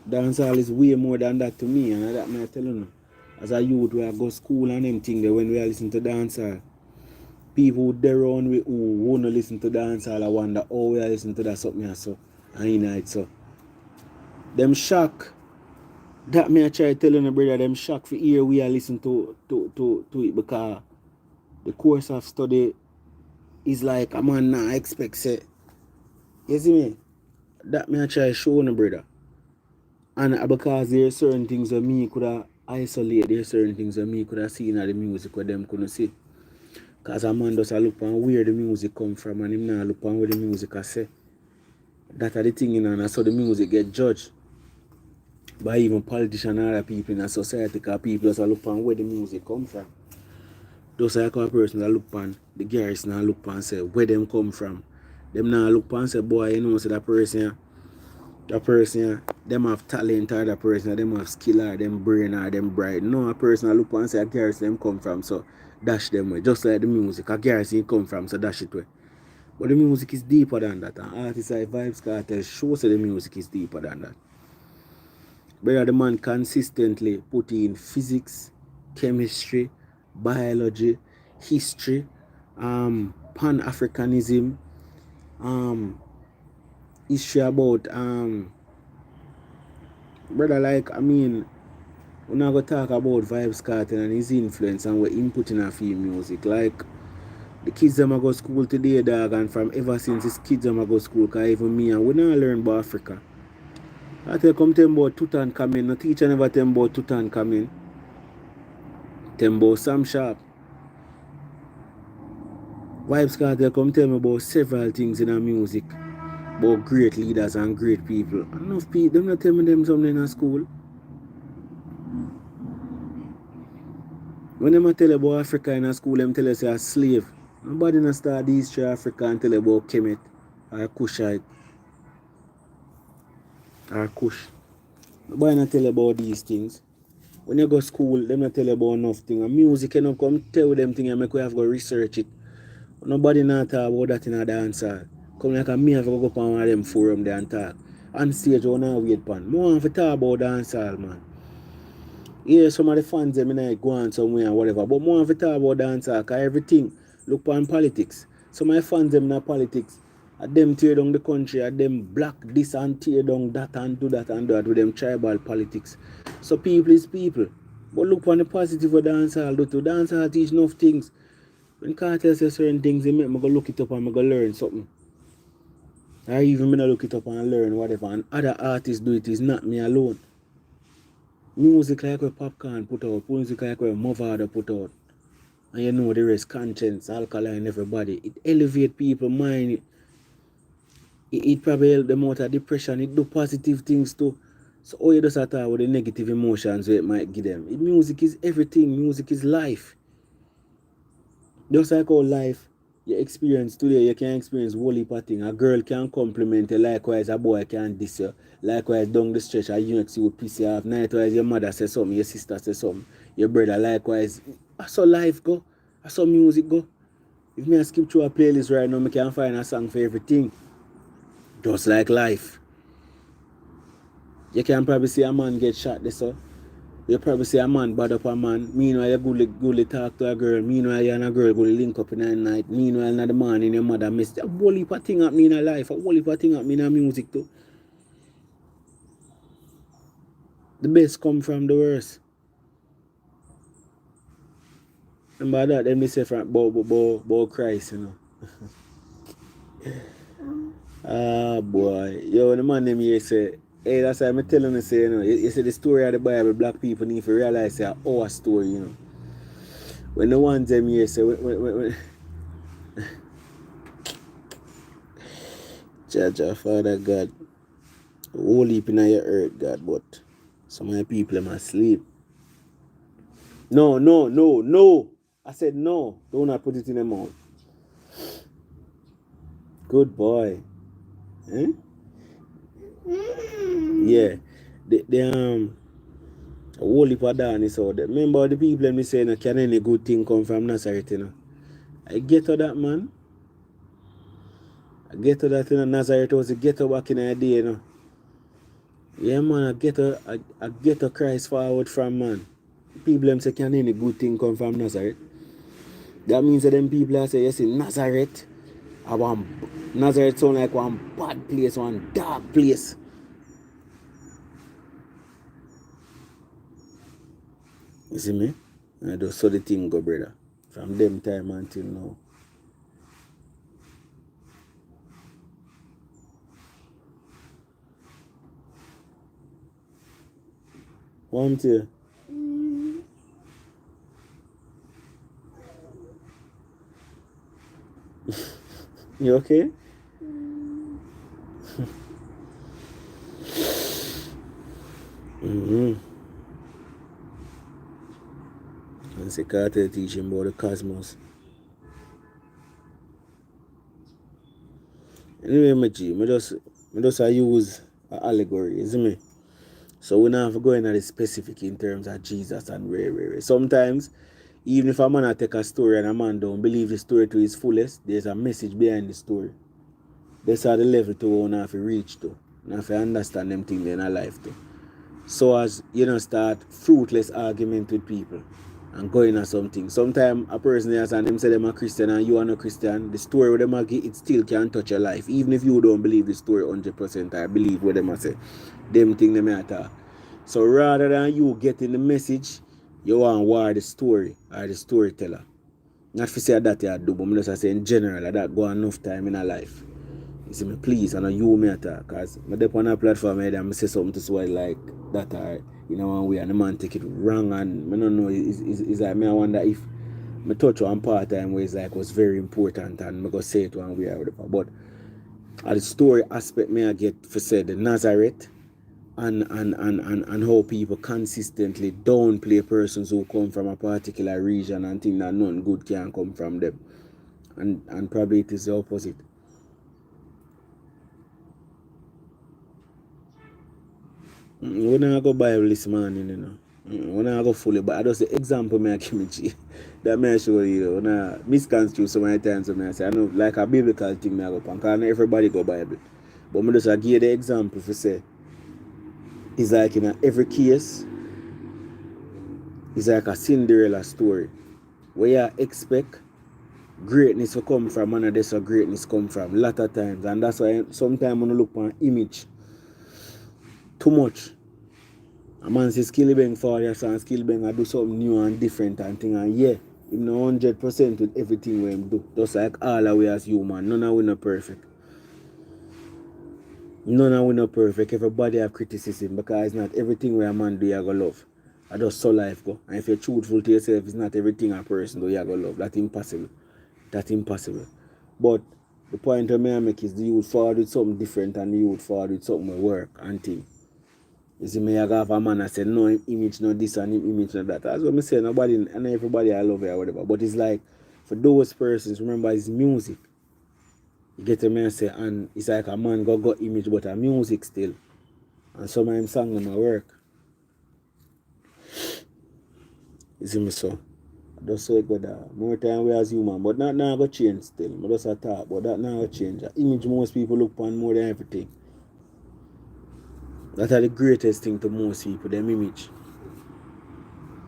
Speaker 1: Dancehall is way more than that to me, and that I tell you. As a youth, we go school and them thing there when we are listening to dancehall. People there around we who wanna listen to dancehall, I wonder how we are listening to that something so and in it so. Them shock. That me I try telling the brother, them shock for hear we are listening to it because the course of study is like a man not expect say. You see me? That me I try showing the brother. And because there are certain things that me could have isolate, there are certain things that me could have seen in the music where them couldn't see. Because a man does look on where the music come from and him not look on where the music I say. That are the thing in and so the music get judged by even politicians and other people in a society because people just look on where the music come from. Just like a person that look on the garrison and look on say where them come from. Them now look on say boy you know say that person them have talent or that person them have skill or them brain or them bright. No, a person that look and say a garrison them come from so dash them way. Just like the music, a garrison come from so dash it way. But the music is deeper than that, and artists like Vybz Kartel shows that the music is deeper than that. But the man consistently put in physics, chemistry, biology, history, Pan-Africanism, history about brother, like I mean, we're not gonna talk about Vybz Kartel and his influence and what input in our film music. Like the kids them go school today, dog, and from ever since his kids them go school, cause even me and we not learn about Africa. I tell come tell about Tutankhamen, no teacher never tell about Tutankhamen. Tell about Sam Sharp. Vybz Kartel come tell me about several things in our music. About great leaders and great people. Enough people, them not tell me them something in school. When them tell about Africa in a school, them tell us you're a slave. Nobody not start the history of Africa and tell about Kemet or Kushite or Kush. Nobody not tell about these things. When you go to school, them not tell about nothing. And music, you know, come tell them things and make we have to go research it. Nobody not talk about that in a dancehall. Come like a me have to go up on one of them forum there and talk. On stage, I not wait pan. More have to talk about dancehall, man. Yeah, some of the fans them might go on somewhere and whatever. But more have to talk about dancehall because everything look on politics. Some of the fans them not politics. At them tear down the country, at them black this and tear down that and do that and do that with them tribal politics. So people is people. But look on the positive of dancehall do too. Dancehall teach enough things. When Cartel says certain things, they make me go look it up and me go learn something. Or even me not look it up and learn whatever. And other artists do it, is not me alone. Music like what Popcorn put out, music like what Mother put out. And you know the rest, conscience, alkaline, everybody. It elevate people's mind. It probably help them out of depression. It do positive things too. So all you just have to with the negative emotions it might give them. Music is everything. Music is life. Just like our life, You experience today, you can experience whole heap of thing. A girl can compliment you, likewise a boy can diss you. Likewise down the stretch, a UX will piss you off. Nightwise your mother says something, your sister says something, your brother likewise. I saw life go, I saw music go. If me I skip through a playlist right now, I can find a song for everything. Just like life. You can probably see a man get shot this so. You probably see a man bad up a man. Meanwhile, you go talk to a girl. Meanwhile, you and a girl go link up in the night. Meanwhile, in the morning, your mother missed. A whole heap of thing happening in life. A whole heap of thing happening in music too. The best come from the worst. And by that, then they say from about Christ, you know. Ah, boy. Yo, the man them here say, hey, that's why I'm telling you, say, you know, you see the story of the Bible, black people need to realize it's our story, you know. When the ones them here say, when Judge, Father God, whole heap in your earth, God, but some of the people must sleep. No. I said no. Do not put it in the mouth. Good boy. Eh? Yeah. The a whole heap of darkness out there. Remember the people me say, no, can any good thing come from Nazareth, you know? I get to that, man. I get to that, you know. Nazareth was a ghetto back in the day, you know. Yeah, man, I get to Christ forward from, man. People them say, can any good thing come from Nazareth? That means that them people are say, you see, Nazareth sound like one bad place, one dark place. You see me? I just saw the thing go, brother. From them time until now. One to you okay? And say Cartel teaching about the cosmos. Anyway, my G, I just use an allegory, you see me? So we don't have to go into the specific in terms of Jesus and where. Sometimes, even if a man take a story and a man don't believe the story to its fullest, there's a message behind the story. That's how the level to one have to reach to. And have to understand them things in our life too. So as you know, start fruitless argument with people and going at something. Sometimes a person has and them say them a Christian and you are not Christian, the story with them a get, it still can touch your life. Even if you don't believe the story 100%, I believe what them a say. Them thing them matter. So rather than you getting the message, you want to war the story or the storyteller. Not to say that you do, but I'm just saying in general that go enough time in a life. You see me, please, I know you me attack, because I dep on a platform and I say something to swell like that or you know one way and the man take it wrong and I don't know is like me I wonder if I touch one part time where it's like was very important and I go say it one way or whatever. But the story aspect me I get for say the Nazareth and how people consistently downplay persons who come from a particular region and think that nothing good can come from them. And probably it is the opposite. When I go Bible this morning, you know. When I go fully, but I just the example me I give me that may show you, when I misconstrue so many times, I say I know like a biblical thing me I go pan, because not everybody go Bible. But me just give the example for say it's like in every case, it's like a Cinderella story where you expect greatness to come from and that's where greatness come from a lot of times. And that's why sometimes when I look on image too much. A man says Skillibeng for your son, Skillibeng I do something new and different and thing and yeah, him no 100% with everything we him do. Just like all of we as human, none of we not perfect. None of we not perfect. Everybody have criticism because it's not everything where a man do you go love. I just saw life go. And if you're truthful to yourself, it's not everything a person do you go love. That's impossible. That's impossible. But the point I make is the youth forward with something different and the youth forward with something will work and thing. You see me, I have a man I say no image, no this and image, no that. That's what I say. Nobody and everybody I love it or whatever. But it's like For those persons, remember it's music. You get what I say? And it's like a man got image but a music still. And some of them song them a work. You see me so? Just so it go there. More time we as human, but that now go change still. I just a talk, but that now go change. The image most people look upon more than everything. That are the greatest thing to most people, them image.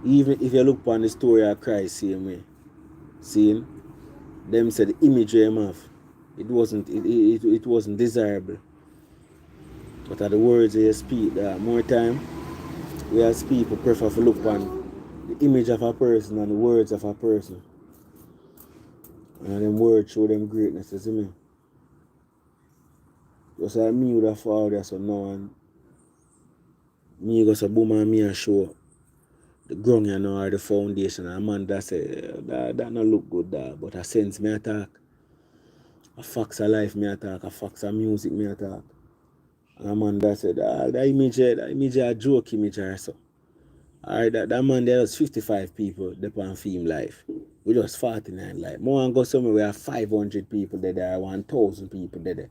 Speaker 1: Even if you look upon the story of Christ same way. Seeing them said the image they have, it wasn't desirable. But at the words they speak, more time we as people prefer to look upon the image of a person and the words of a person. And them words show them greatness, you see me? Just like me would have followed there so now and me go so boom and me and show the ground you know or the foundation and a man that say that not look good that, but a sense me attack. A facts of life me attack, a facts of music me attack. And a man that said that image a joke image or so. Alright, that man there was 55 people upon film life. We just 49 life. More and go somewhere where 500 people there, 1,000 people there.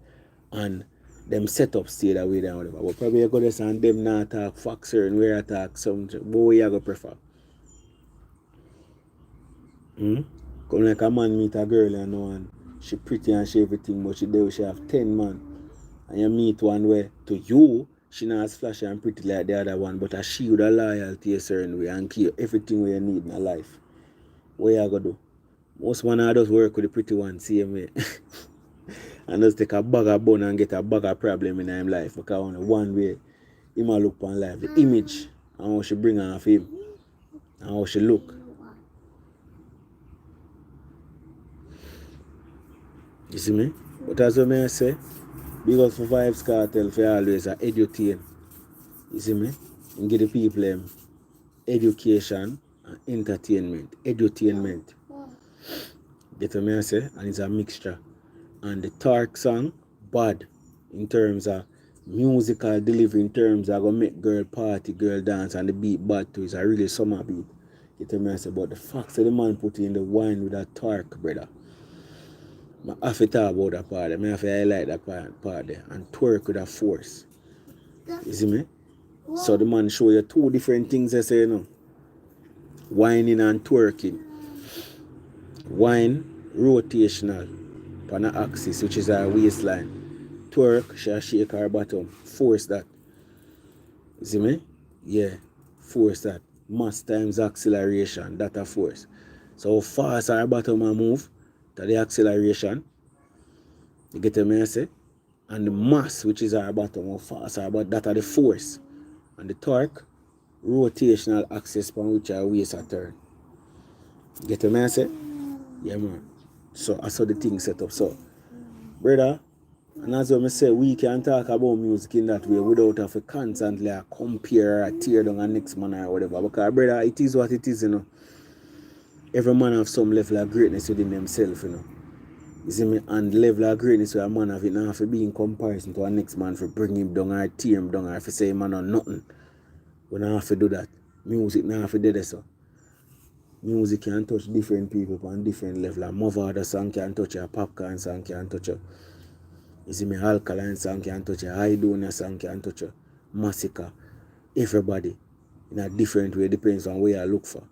Speaker 1: And them set up stay that way there whatever. But probably you go there and them not attack facts and where attack something. But what you go prefer? Come like a man meet a girl and know and she pretty and she everything, but she have 10 man. And you meet one where to you she not as flashy and pretty like the other one, but as she would a loyalty a certain way and give everything what you need in her life. What you gonna do? Most man just work with the pretty one same way. And just take a bag of bone and get a bag of problem in his life because only one way he might look upon life. The image and how she bring off him and how she look. You see me? But as I say, because for Vybz Kartel for always edutain. You see me? And give the people education and entertainment. Edutainment. Get what I say? And it's a mixture. And the Tark song, bad in terms of musical delivery, in terms of gonna make girl party, girl dance, and the beat bad too. It's a really summer beat. Get what I say? But the facts that the man put in the wine with that Tark, brother. I have to talk about that part. I have to highlight that part there. And twerk with a force. You see me? So the man show you two different things I say, you know. Whining and twerking. Wine, rotational, on the axis, which is our waistline. Twerk, she shake her bottom. Force that. You see me? Yeah. Force that. Mass times acceleration. That a force. So how fast our bottom a move to the acceleration. You get what I say? And the mass, which is our bottom, how fast our bottom, that are the force. And the torque, rotational axis on which our waist are turn. Get what I say? Yeah, man. So I saw the thing set up. So, brother, and as I say, we can talk about music in that way without having to constantly compare or tear down a next man or whatever. Because, brother, it is what it is, you know. Every man have some level of greatness within themselves, you know. You see me? And the level of greatness where a man have it now have to be in comparison to a next man for bring him down or tear him down or for say man on nothing. We don't have to do that. Music now have to do that so. Music can touch different people on different level. A Mother song can touch you, a Popcorn song can touch you. You see me? Alkaline song can touch you, Hydronia song can touch you. Massacre. Everybody in a different way depends on where you look for.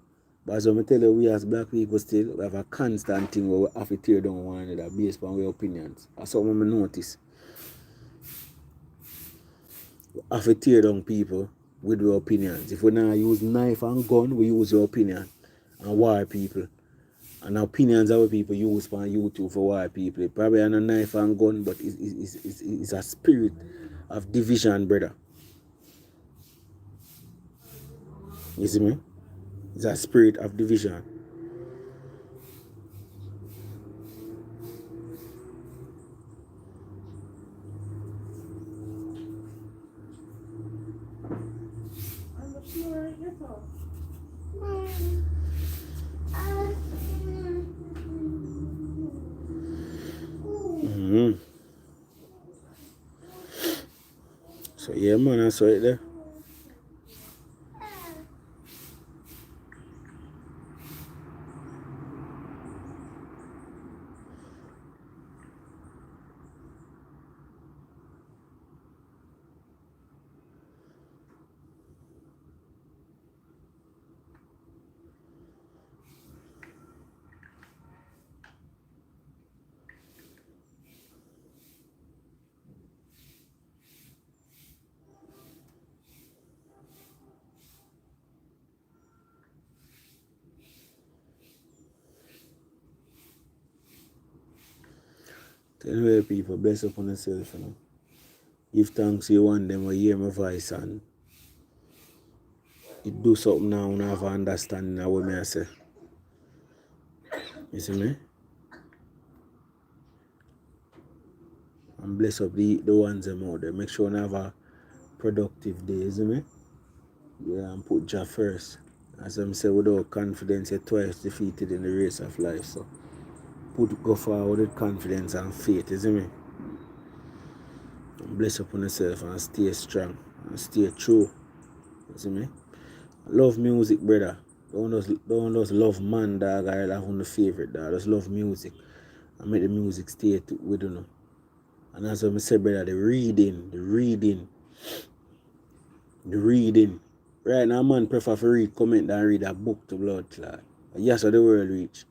Speaker 1: But as I tell you, we as black people still we have a constant thing where we have to tear down one another based on our opinions. That's what I notice. We have to tear down people with our opinions. If we now use knife and gun, we use your opinion and war people. And opinions our people use on YouTube for war people. It probably not a knife and gun, but it's a spirit of division, brother. You see me? It's a spirit of division. So yeah, man, I saw it there. Anyway, people, bless up on yourself, you know. Give thanks to you one them will hear my voice and you do something now and have an understanding of what I say. You see me? And bless up the ones them out there. Make sure you have a productive day, you see me? Yeah, and put Jah first. As I say, without confidence, you're twice defeated in the race of life. So go forward with confidence and faith, you see me? And bless up on yourself and stay strong and stay true. You see me? Love music, brother. Don't just love man, dog, or have one favorite, dog. Just love music. And make the music stay with you know. And as I said, brother, the reading. Right now, man prefer to read comment than read a book to blood clot. Yes, how the world reach.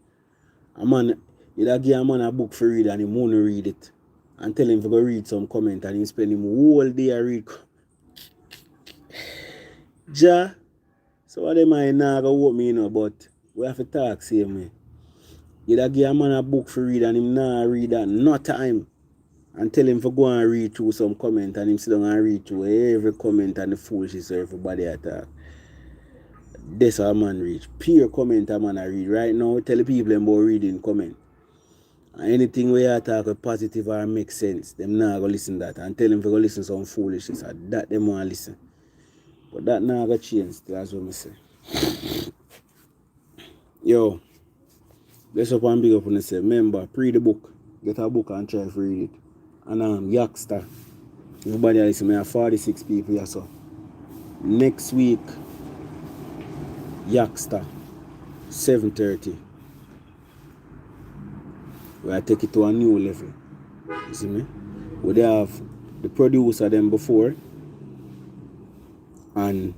Speaker 1: A man, you give a man a book for read and he won't read it. And tell him to go read some comment and he spend him whole day a read. Ja, so what them I now go what me, you know, but we have to talk same way. You give a man a book for read and him not read that, no time. And tell him to go and read through some comment and him sit down and read through every comment and the foolishness of everybody attack. That's how a man reach. Pure comment a man I read. Right now, tell the people about reading comment. And anything where you talk with positive or make sense, them not go listen to that. And tell them to go listen to some foolishness. And that them want to listen. But that not go change, that's what I say. Yo, let's up and big up on say. Remember, read the book. Get a book and try to read it. And Youngster. Everybody listen, I have 46 people here, so. Next week, Youngster, 7:30. Where I take it to a new level. You see me? We have the producer them before. And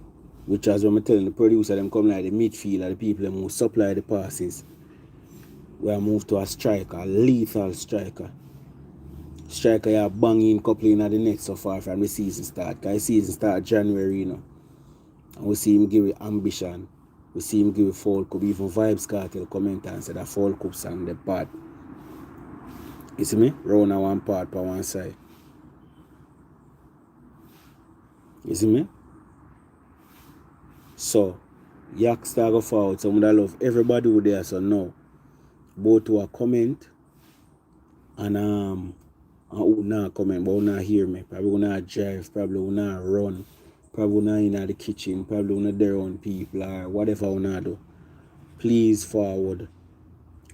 Speaker 1: which as I'm telling the producer them come like the midfielder, the people them who supply the passes. We are moved to a striker, a lethal striker. Striker you banging coupling at the net so far from the season start. Because the season start January, you know. And we see him give it ambition. We see him give it folk cup. Even Vybz Kartel comment and say that folk cup sang the part. You see me? Round a one part per one side. You see me? So, Youngster go forward. So, I love everybody who there. So, now, both to a comment and who not comment, but who not hear me. Probably who not drive, probably who not run, probably who not in the kitchen, probably who not there on people or whatever who not do. Please forward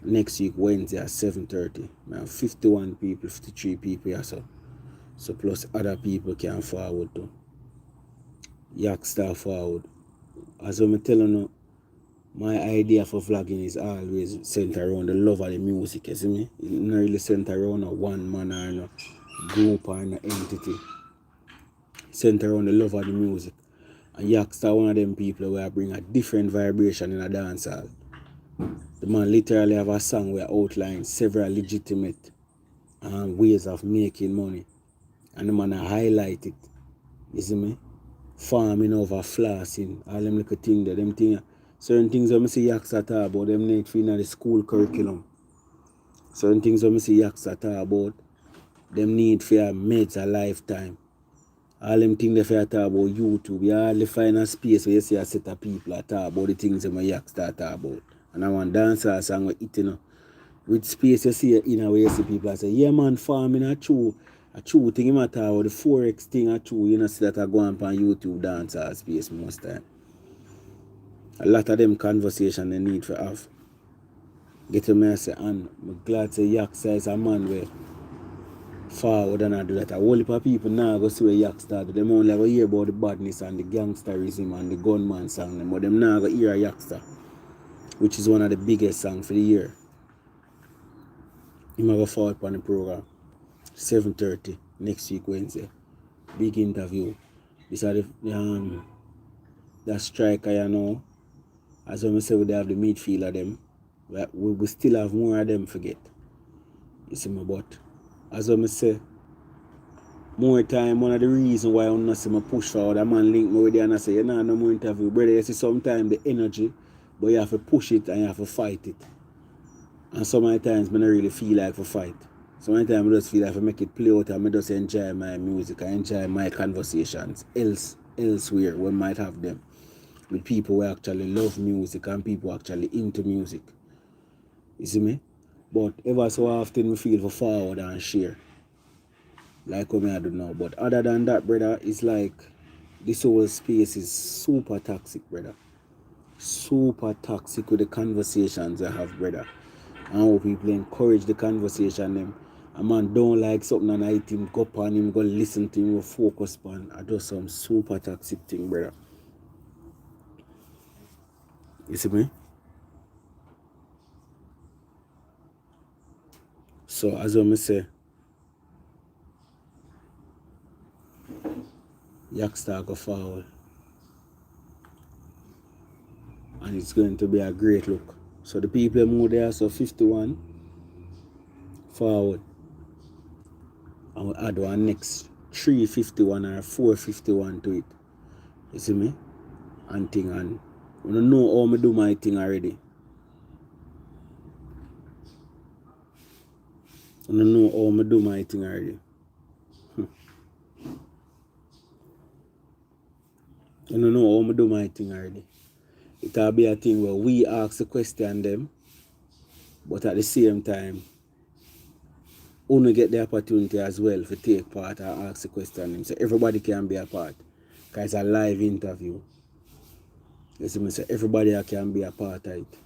Speaker 1: next week, Wednesday at 7:30. I have 51 people, 53 people here, so plus other people can forward too. Youngster forward. As I'm telling you, my idea for vlogging is always centered around the love of the music, you see me? It's not really centered around a one man or no group or no entity. Centered around the love of the music. And Youngster one of them people where I bring a different vibration in a dancehall. The man literally have a song where outlines several legitimate ways of making money. And the man highlight it. You see me? Farming over flossing, all them little things there, them things. Certain things when I see Youngster talk about, them need to in the school curriculum. Certain things when I see Youngster talk about, them need for meds a lifetime. All them things they for talk about YouTube, you hardly find a space where you see a set of people that talk about the things that Youngster talk about. And I want dancehall song with it, you know. With space you see in a way you see people that say, yeah man, farming a true thing you matter about the Forex thing a true, you know, see that I go on YouTube dancehall space most time. A lot of them conversation they need to have. Get to me say, and I'm glad to Youngster is a man where forward and I do that. A whole heap of people now go see where Youngster do. Them only go hear about the badness and the gangsterism and the gunman song them, but them now go hear a Youngster, which is one of the biggest songs for the year. He might go forward on the program. 7:30 next week Wednesday. Big interview. This are the striker, you know. As I say, we have the midfielder them. We still have more of them forget. You see me, but as I say, more time, one of the reasons why I don't see me push forward, a man link me with you and I say, you know, no more interview. Brother, you see sometimes the energy, but you have to push it and you have to fight it. And so many times I don't really feel like to fight. Sometimes I just feel like I make it play out and I just enjoy my music. I enjoy my conversations elsewhere we might have them with people who actually love music and people actually into music. You see me? But ever so often we feel for forward and share. Like what I do now. But other than that, brother, it's like this whole space is super toxic, brother. Super toxic with the conversations I have, brother. And how people encourage the conversation them. A man don't like something and I him go on him, go listen to him, go focus on. I do some super toxic thing, brother. You see me? So as I say, Youngster go forward. And it's going to be a great look. So the people move there, so 51 forward. And we add one next 351 or 451 to it. You see me? And thing and I don't know how I do my thing already. I don't know how I do my thing already. I don't know how I do my thing already. It'll be a thing where we ask the question them, but at the same time, only get the opportunity as well to take part and ask the question them. So everybody can be a part. Because it's a live interview. You see me say everybody can be a part of it.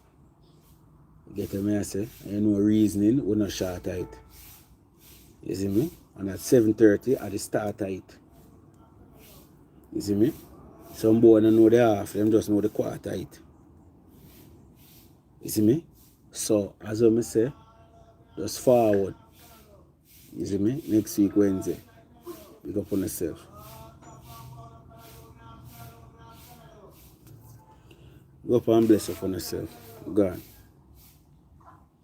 Speaker 1: You get me I say? And you know reasoning, we're not short of it. You see me? And at 7:30 at the start of it. You see me? Some boy don't know the half, them just know the quarter of it. You see me? So as I say, just forward. You see me? Next week Wednesday. Pick up on yourself. Go up and bless up on yourself. Go on.